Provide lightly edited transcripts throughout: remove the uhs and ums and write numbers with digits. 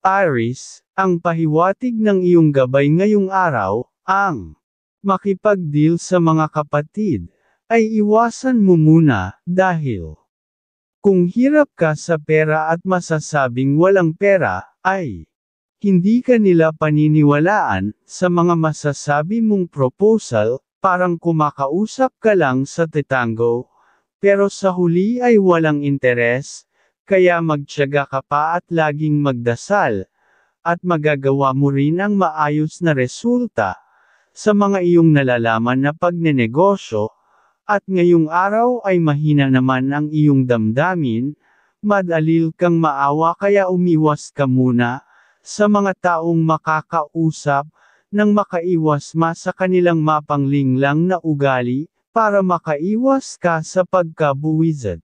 Aries, ang pahiwatig ng iyong gabay ngayong araw, ang makipag-deal sa mga kapatid, ay iwasan mo muna, dahil kung hirap ka sa pera at masasabing walang pera, ay hindi ka nila paniniwalaan. Sa mga masasabi mong proposal, parang kumakausap ka lang sa tetango, pero sa huli ay walang interes. Kaya magtiyaga ka pa at laging magdasal, at magagawa mo rin ang maayos na resulta sa mga iyong nalalaman na pagnenegosyo. At ngayong araw ay mahina naman ang iyong damdamin, madalil kang maawa kaya umiwas ka muna sa mga taong makakausap, nang makaiwas sa kanilang mapanglinglang na ugali, para makaiwas ka sa pagkabuwisit.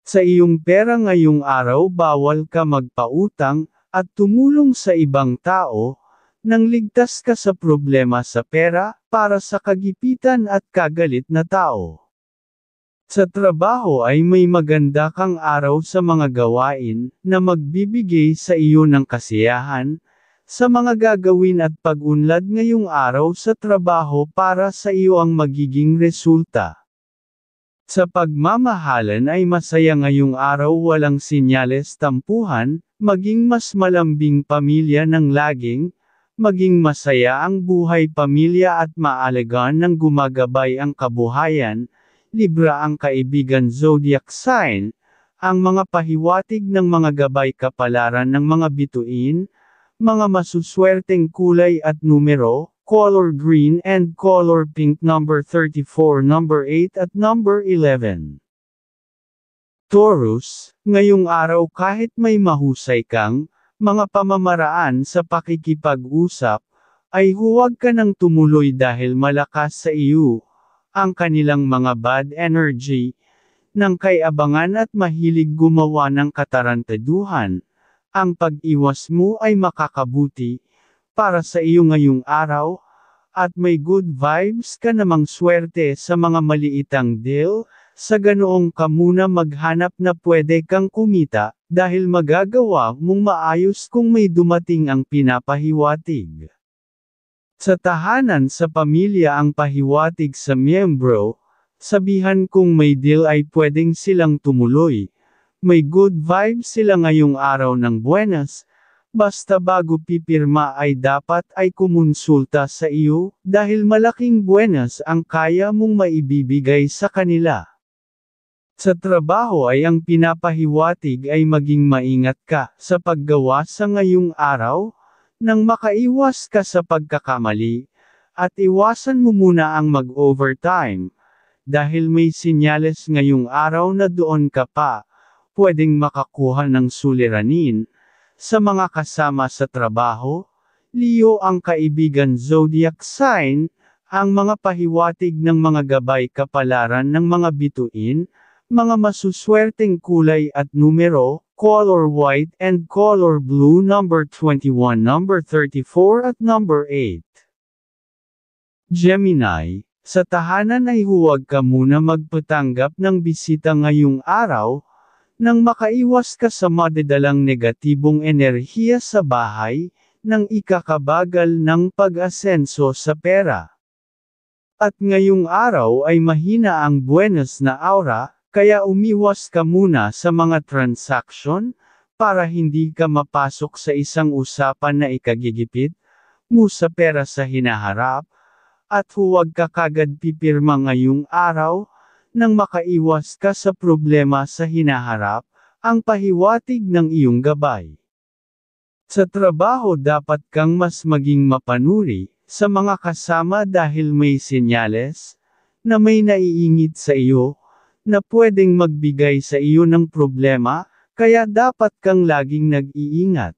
Sa iyong pera ngayong araw bawal ka magpautang, at tumulong sa ibang tao, nang ligtas ka sa problema sa pera, para sa kagipitan at kagalit na tao. Sa trabaho ay may maganda kang araw sa mga gawain, na magbibigay sa iyo ng kasiyahan, sa mga gagawin at pag-unlad ngayong araw sa trabaho para sa iyo ang magiging resulta. Sa pagmamahalan ay masaya ngayong araw, walang sinyales tampuhan, maging mas malambing pamilya ng laging, maging masaya ang buhay pamilya at maalagaan ng gumagabay ang kabuhayan. Libra ang kaibigan zodiac sign, ang mga pahiwatig ng mga gabay kapalaran ng mga bituin, mga masuswerteng kulay at numero, color green and color pink, number 34, number 8 at number 11. Taurus, ngayong araw kahit may mahusay kang mga pamamaraan sa pakikipag-usap, ay huwag ka nang tumuloy dahil malakas sa iyo ang kanilang mga bad energy, ng kay-abangan at mahilig gumawa ng katarantaduhan. Ang pag-iwas mo ay makakabuti para sa iyo ngayong araw, at may good vibes ka namang swerte sa mga maliitang deal. Sa ganoong ka muna maghanap na pwede kang kumita, dahil magagawa mong maayos kung may dumating ang pinapahiwatig. Sa tahanan sa pamilya ang pahiwatig sa miyembro, sabihan kung may deal ay pwedeng silang tumuloy. May good vibes sila ngayong araw ng Buenas, basta bago pipirma ay dapat ay kumonsulta sa iyo, dahil malaking buenas ang kaya mong maibibigay sa kanila. Sa trabaho ay ang pinapahiwatig ay maging maingat ka sa paggawa sa ngayong araw, nang makaiwas ka sa pagkakamali, at iwasan mo muna ang mag-overtime, dahil may sinyales ngayong araw na doon ka pa pwedeng makakuha ng suliranin. Sa mga kasama sa trabaho, Leo ang kaibigan zodiac sign, ang mga pahiwatig ng mga gabay kapalaran ng mga bituin, mga masuswerteng kulay at numero, color white and color blue, number 21, number 34 at number 8. Gemini, sa tahanan ay huwag ka muna magpatanggap ng bisita ngayong araw, nang makaiwas ka sa madadalang negatibong enerhiya sa bahay, nang ikakabagal ng pag-asenso sa pera. At ngayong araw ay mahina ang buenas na aura, kaya umiwas ka muna sa mga transaksyon, para hindi ka mapasok sa isang usapan na ikagigipit mo sa pera sa hinaharap, at huwag ka kagad pipirma ngayong araw, nang makaiwas ka sa problema sa hinaharap, ang pahiwatig ng iyong gabay. Sa trabaho dapat kang mas maging mapanuri sa mga kasama dahil may senyales na may naiingit sa iyo, na pwedeng magbigay sa iyo ng problema, kaya dapat kang laging nag-iingat.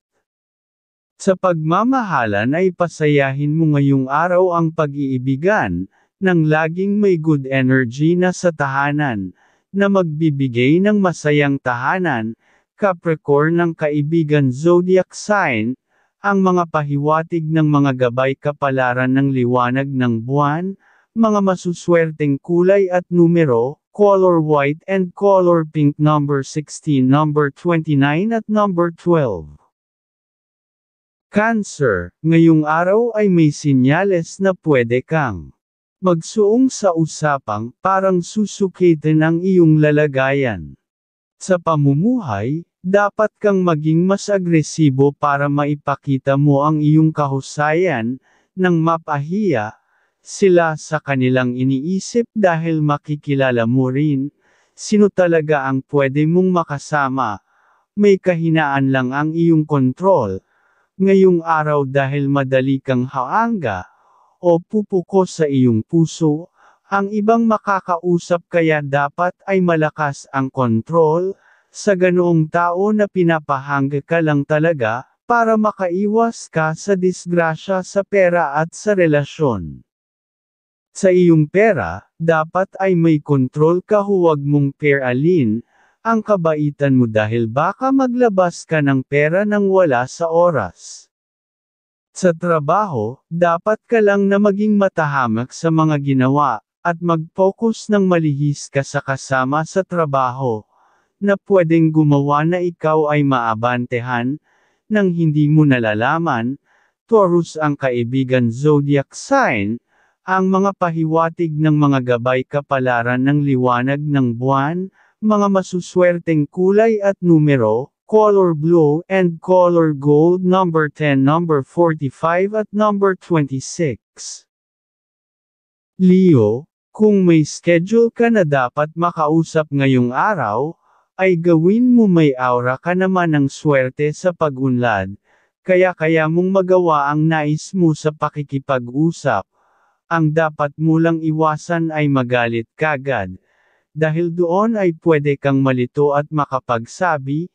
Sa pagmamahalan ay pasayahin mo ngayong araw ang pag-iibigan, nang laging may good energy na sa tahanan, na magbibigay ng masayang tahanan. Capricorn ng kaibigan zodiac sign, ang mga pahiwatig ng mga gabay kapalaran ng liwanag ng buwan, mga masuswerteng kulay at numero, color white and color pink, number 16, number 29 at number 12. Cancer, ngayong araw ay may sinyales na pwede kang magsuong sa usapang parang susukitin ang iyong lalagayan. Sa pamumuhay, dapat kang maging mas agresibo para maipakita mo ang iyong kahusayan, nang mapahiya sila sa kanilang iniisip dahil makikilala mo rin sino talaga ang pwede mong makasama. May kahinaan lang ang iyong kontrol ngayong araw dahil madali kang haanga o pupuko sa iyong puso. Ang ibang makakausap kaya dapat ay malakas ang kontrol sa ganoong tao na pinapahanga ka lang talaga para makaiwas ka sa disgrasya sa pera at sa relasyon. Sa iyong pera, dapat ay may kontrol ka, huwag mong peralin ang kabaitan mo dahil baka maglabas ka ng pera nang wala sa oras. Sa trabaho, dapat ka lang na maging matahamak sa mga ginawa, at mag-focus ng malihis ka sa kasama sa trabaho, na pwedeng gumawa na ikaw ay maabantehan, nang hindi mo nalalaman. Taurus ang kaibigan zodiac sign, ang mga pahiwatig ng mga gabay kapalaran ng liwanag ng buwan, mga masuswerteng kulay at numero, color blue and color gold, number 10, number 45 at number 26. Leo, kung may schedule ka na dapat makausap ngayong araw, ay gawin mo, may aura ka naman ng swerte sa pag-unlad, kaya mong magawa ang nais mo sa pakikipag-usap. Ang dapat mo lang iwasan ay magalit kagad, dahil doon ay pwede kang malito at makapagsabi,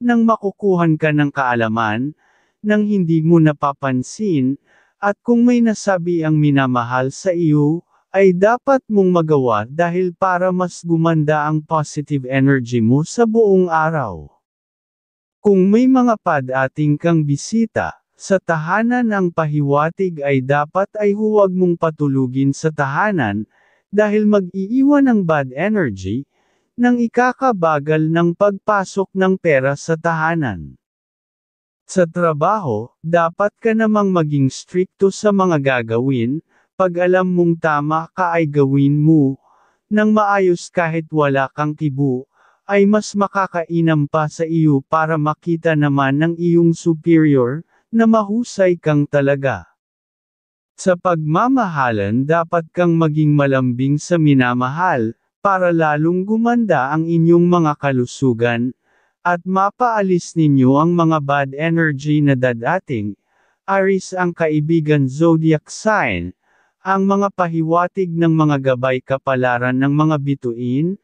nang makukuhan ka ng kaalaman, nang hindi mo napapansin, at kung may nasabi ang minamahal sa iyo, ay dapat mong magawa dahil para mas gumanda ang positive energy mo sa buong araw. Kung may mga padating kang bisita sa tahanan, ang pahiwatig ay dapat ay huwag mong patulugin sa tahanan, dahil mag-iiwan ng bad energy, nang ikakabagal ng pagpasok ng pera sa tahanan. Sa trabaho, dapat ka namang maging strikto sa mga gagawin, pag alam mong tama ka ay gawin mo, nang maayos kahit wala kang kibo, ay mas makakainam pa sa iyo para makita naman ng iyong superior, na mahusay kang talaga. Sa pagmamahalan, dapat kang maging malambing sa minamahal, para lalong gumanda ang inyong mga kalusugan, at mapaalis ninyo ang mga bad energy na dadating. Aries ang kaibigan zodiac sign, ang mga pahiwatig ng mga gabay kapalaran ng mga bituin,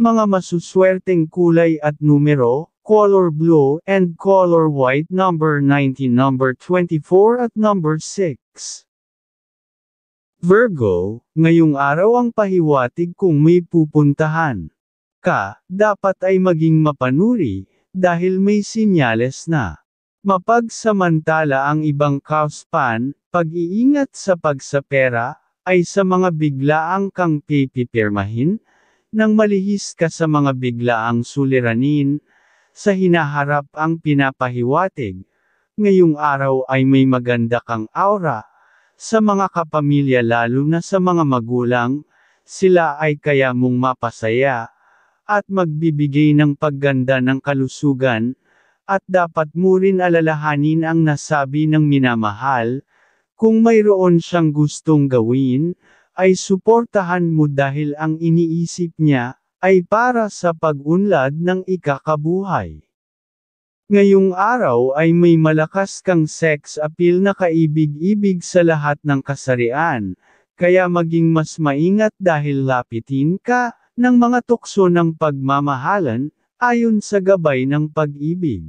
mga masuswerteng kulay at numero, color blue and color white, number 19, number 24 at number 6. Virgo, ngayong araw ang pahiwatig kung may pupuntahan ka, dapat ay maging mapanuri, dahil may sinyales na mapagsamantala ang ibang kauspan. Pag-iingat sa pagsapera, ay sa mga biglaang kang pipipirmahin, nang malihis ka sa mga biglaang suliranin, sa hinaharap ang pinapahiwatig. Ngayong araw ay may maganda kang aura, sa mga kapamilya lalo na sa mga magulang, sila ay kaya mong mapasaya, at magbibigay ng pagganda ng kalusugan, at dapat mo rin alalahanin ang nasabi ng minamahal, kung mayroon siyang gustong gawin, ay suportahan mo dahil ang iniisip niya, ay para sa pag-unlad ng ikakabuhay. Ngayong araw ay may malakas kang sex appeal na kaibig-ibig sa lahat ng kasarian, kaya maging mas maingat dahil lapitin ka ng mga tukso ng pagmamahalan, ayon sa gabay ng pag-ibig.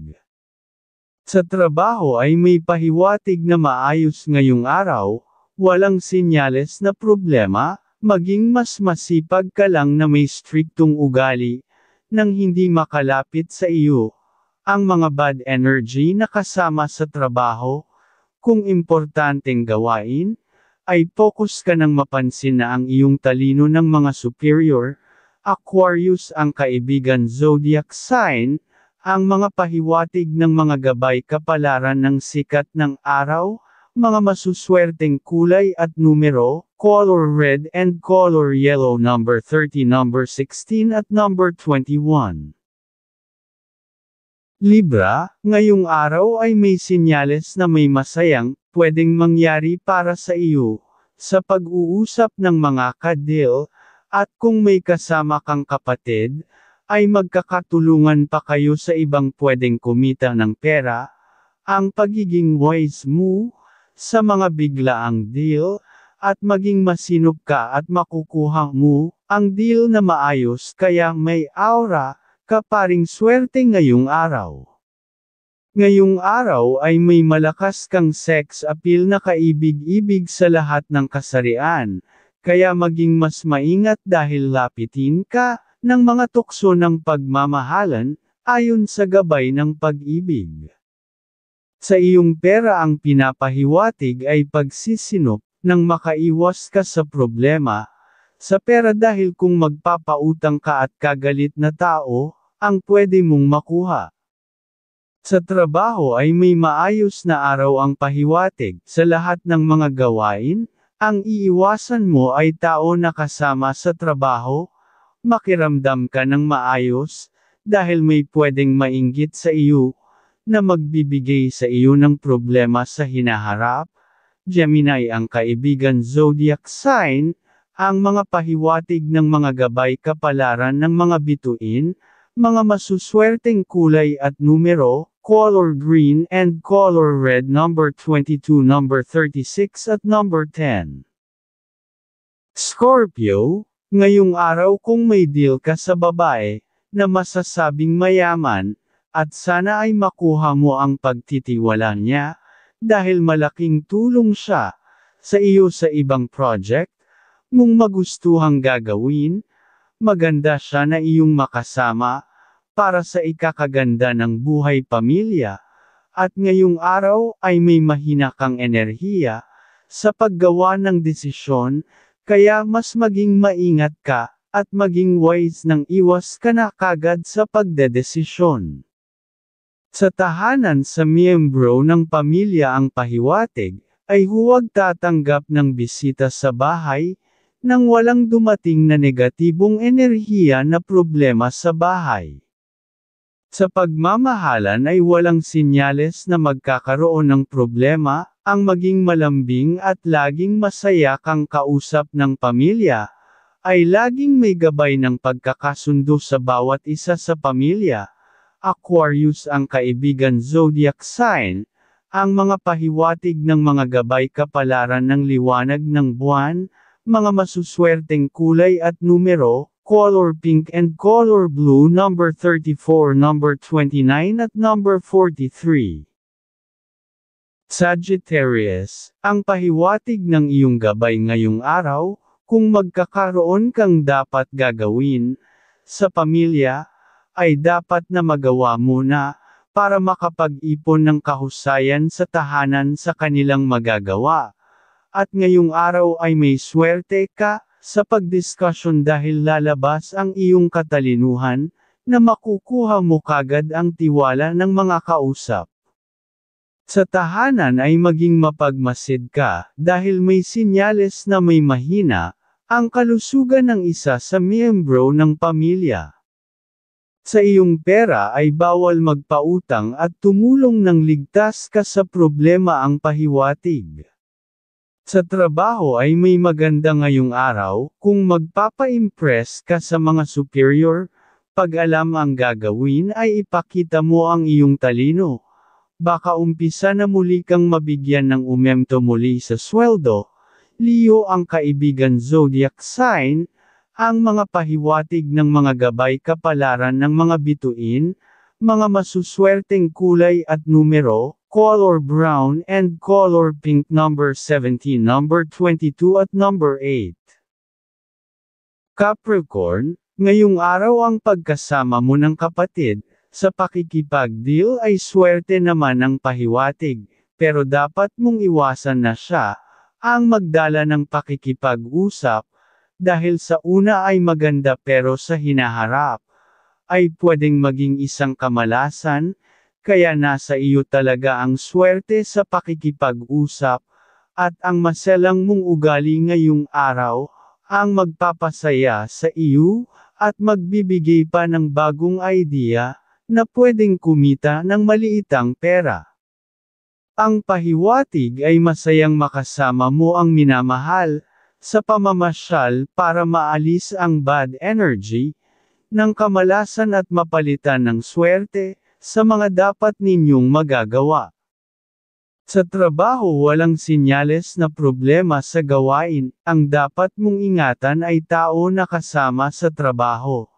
Sa trabaho ay may pahiwatig na maayos ngayong araw, walang sinyales na problema, maging mas masipag ka lang na may striktong ugali, nang hindi makalapit sa iyo ang mga bad energy na kasama sa trabaho. Kung importanteng gawain, ay focus ka ng mapansin na ang iyong talino ng mga superior. Aquarius ang kaibigan zodiac sign, ang mga pahiwatig ng mga gabay kapalaran ng sikat ng araw, mga masuswerteng kulay at numero, color red and color yellow, number 30, number 16 at number 21. Libra, ngayong araw ay may sinyales na may masayang pwedeng mangyari para sa iyo sa pag-uusap ng mga ka-deal, at kung may kasama kang kapatid, ay magkakatulungan pa kayo sa ibang pwedeng kumita ng pera. Ang pagiging wise mo sa mga biglaang deal, at maging masinop ka at makukuha mo ang deal na maayos, kaya may aura ka paring swerte ngayong araw. Ngayong araw ay may malakas kang sex appeal na kaibig-ibig sa lahat ng kasarian, kaya maging mas maingat dahil lapitin ka ng mga tukso ng pagmamahalan, ayon sa gabay ng pag-ibig. Sa iyong pera ang pinapahiwatig ay pagsisinop nang makaiwas ka sa problema sa pera, dahil kung magpapautang ka at kagalit na tao ang pwede mong makuha. Sa trabaho ay may maayos na araw ang pahiwatig. Sa lahat ng mga gawain, ang iiwasan mo ay tao na kasama sa trabaho. Makiramdam ka ng maayos, dahil may pwedeng mainggit sa iyo, na magbibigay sa iyo ng problema sa hinaharap. Gemini ang kaibigan zodiac sign, ang mga pahiwatig ng mga gabay kapalaran ng mga bituin, mga masuswerteng kulay at numero, color green and color red, number 22, number 36 at number 10. Scorpio, ngayong araw kung may deal ka sa babae, na masasabing mayaman, at sana ay makuha mo ang pagtitiwala niya, dahil malaking tulong siya sa iyo sa ibang project mong magustuhang gagawin. Maganda siya na iyong makasama para sa ikakaganda ng buhay pamilya, at ngayong araw ay may mahina kang enerhiya sa paggawa ng desisyon, kaya mas maging maingat ka at maging wise nang iwas ka na kagad sa pagdedesisyon. Sa tahanan sa miyembro ng pamilya ang pahiwatig ay huwag tatanggap ng bisita sa bahay nang walang dumating na negatibong enerhiya na problema sa bahay. Sa pagmamahalan ay walang sinyales na magkakaroon ng problema, ang maging malambing at laging masaya kang kausap ng pamilya, ay laging may gabay ng pagkakasundo sa bawat isa sa pamilya. Aquarius ang kaibigan zodiac sign, ang mga pahiwatig ng mga gabay kapalaran ng liwanag ng buwan, mga masuswerteng kulay at numero, color pink and color blue, number 34, number 29 at number 43. Sagittarius, ang pahiwatig ng iyong gabay ngayong araw, kung magkakaroon kang dapat gagawin sa pamilya, ay dapat na magawa muna, para makapag-ipon ng kahusayan sa tahanan sa kanilang magagawa. At ngayong araw ay may swerte ka sa pagdiskusyon dahil lalabas ang iyong katalinuhan, na makukuha mo kagad ang tiwala ng mga kausap. Sa tahanan ay maging mapagmasid ka, dahil may sinyales na may mahina ang kalusugan ng isa sa miyembro ng pamilya. Sa iyong pera ay bawal magpautang at tumulong ng ligtas ka sa problema ang pahiwatig. Sa trabaho ay may maganda ngayong araw, kung magpapa-impress ka sa mga superior, pag alam ang gagawin ay ipakita mo ang iyong talino. Baka umpisa na muli kang mabigyan ng umemto muli sa sweldo. Leo ang kaibigan zodiac sign, ang mga pahiwatig ng mga gabay kapalaran ng mga bituin, mga masuswerteng kulay at numero, color brown and color pink, number 17, number 22 at number 8. Capricorn, ngayong araw ang pagkasama mo ng kapatid sa pakikipag-deal ay swerte naman ang pahiwatig, pero dapat mong iwasan na siya ang magdala ng pakikipag-usap, dahil sa una ay maganda pero sa hinaharap ay pwedeng maging isang kamalasan, kaya nasa iyo talaga ang swerte sa pakikipag-usap, at ang maselang mong ugali ngayong araw, ang magpapasaya sa iyo, at magbibigay pa ng bagong idea, na pwedeng kumita ng maliitang pera. Ang pahiwatig ay masayang makasama mo ang minamahal, sa pamamasyal para maalis ang bad energy, ng kamalasan at mapalitan ng swerte, sa mga dapat ninyong magagawa. Sa trabaho walang sinyales na problema sa gawain, ang dapat mong ingatan ay tao na kasama sa trabaho,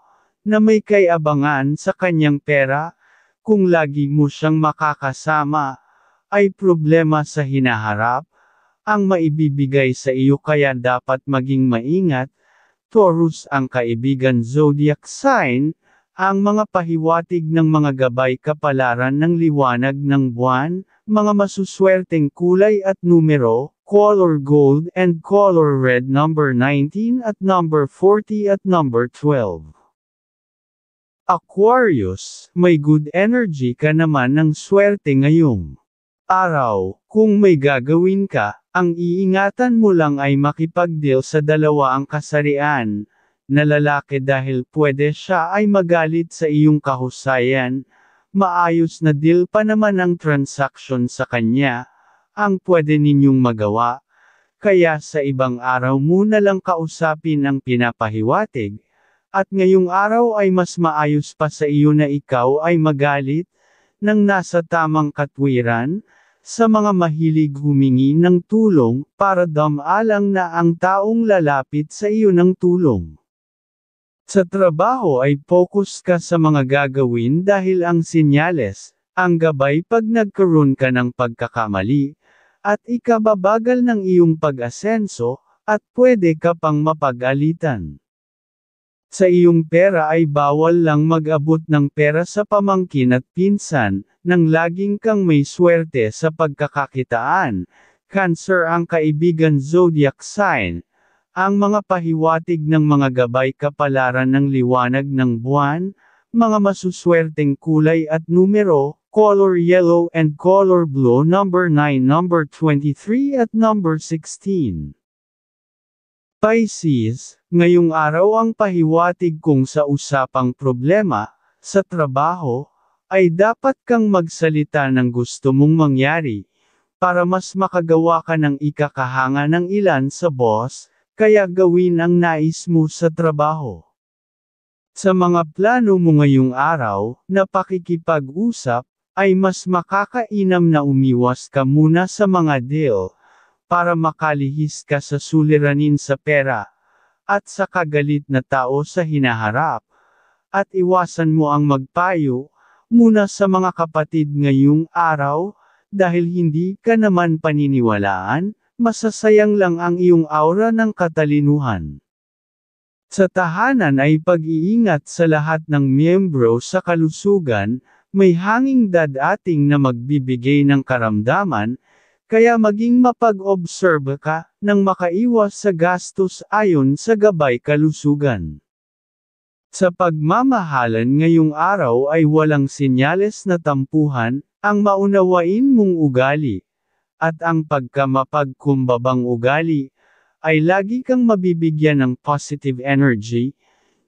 na may kayabangan sa kanyang pera, kung lagi mo siyang makakasama, ay problema sa hinaharap, ang maibibigay sa iyo kaya dapat maging maingat. Taurus ang kaibigan zodiac sign, ang mga pahiwatig ng mga gabay kapalaran ng liwanag ng buwan, mga masuswerteng kulay at numero, color gold and color red number 19 at number 40 at number 12. Aquarius, may good energy ka naman ng swerte ngayong araw, kung may gagawin ka, ang iingatan mo lang ay makipag-deal sa dalawa ang kasarian, na lalaki dahil pwede siya ay magalit sa iyong kahusayan, maayos na deal pa naman ang transaction sa kanya, ang pwede ninyong magawa, kaya sa ibang araw mo na lang kausapin ang pinapahiwatig, at ngayong araw ay mas maayos pa sa iyo na ikaw ay magalit, nang nasa tamang katwiran, sa mga mahilig humingi ng tulong, para damalang na ang taong lalapit sa iyo ng tulong. Sa trabaho ay focus ka sa mga gagawin dahil ang sinyales, ang gabay pag nagkaroon ka ng pagkakamali, at ikababagal ng iyong pag-asenso, at pwede ka pang mapag-alitan. Sa iyong pera ay bawal lang mag-abot ng pera sa pamangkin at pinsan, nang laging kang may swerte sa pagkakakitaan. Cancer ang kaibigan zodiac sign, ang mga pahiwatig ng mga gabay kapalaran ng liwanag ng buwan, mga masuswerteng kulay at numero, color yellow and color blue number 9 number 23 at number 16. Pisces, ngayong araw ang pahiwatig kung sa usapang problema, sa trabaho, ay dapat kang magsalita ng gusto mong mangyari, para mas makagawa ka ng ikakahanga ng ilan sa boss, kaya gawin ang nais mo sa trabaho. Sa mga plano mo ngayong araw, na pakikipag-usap, ay mas makakainam na umiwas ka muna sa mga deal, para makalihis ka sa suliranin sa pera, at sa kagalit na tao sa hinaharap, at iwasan mo ang magpayo, muna sa mga kapatid ngayong araw, dahil hindi ka naman paniniwalaan, masasayang lang ang iyong aura ng katalinuhan. Sa tahanan ay pag-iingat sa lahat ng miyembro sa kalusugan, may hanging dadating na magbibigay ng karamdaman, kaya maging mapag-observe ka, nang makaiwas sa gastos ayon sa gabay kalusugan. Sa pagmamahalan ngayong araw ay walang sinyales na tampuhan, ang maunawain mong ugali, at ang pagkamapagkumbabang ugali, ay lagi kang mabibigyan ng positive energy,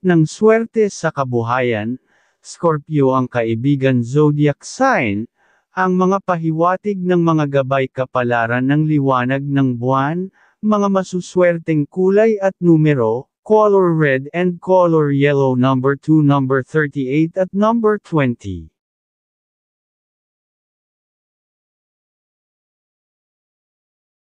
ng swerte sa kabuhayan. Scorpio ang kaibigan zodiac sign, ang mga pahiwatig ng mga gabay kapalaran ng liwanag ng buwan, mga masuswerteng kulay at numero, color red and color yellow number 2 number 38 at number 20.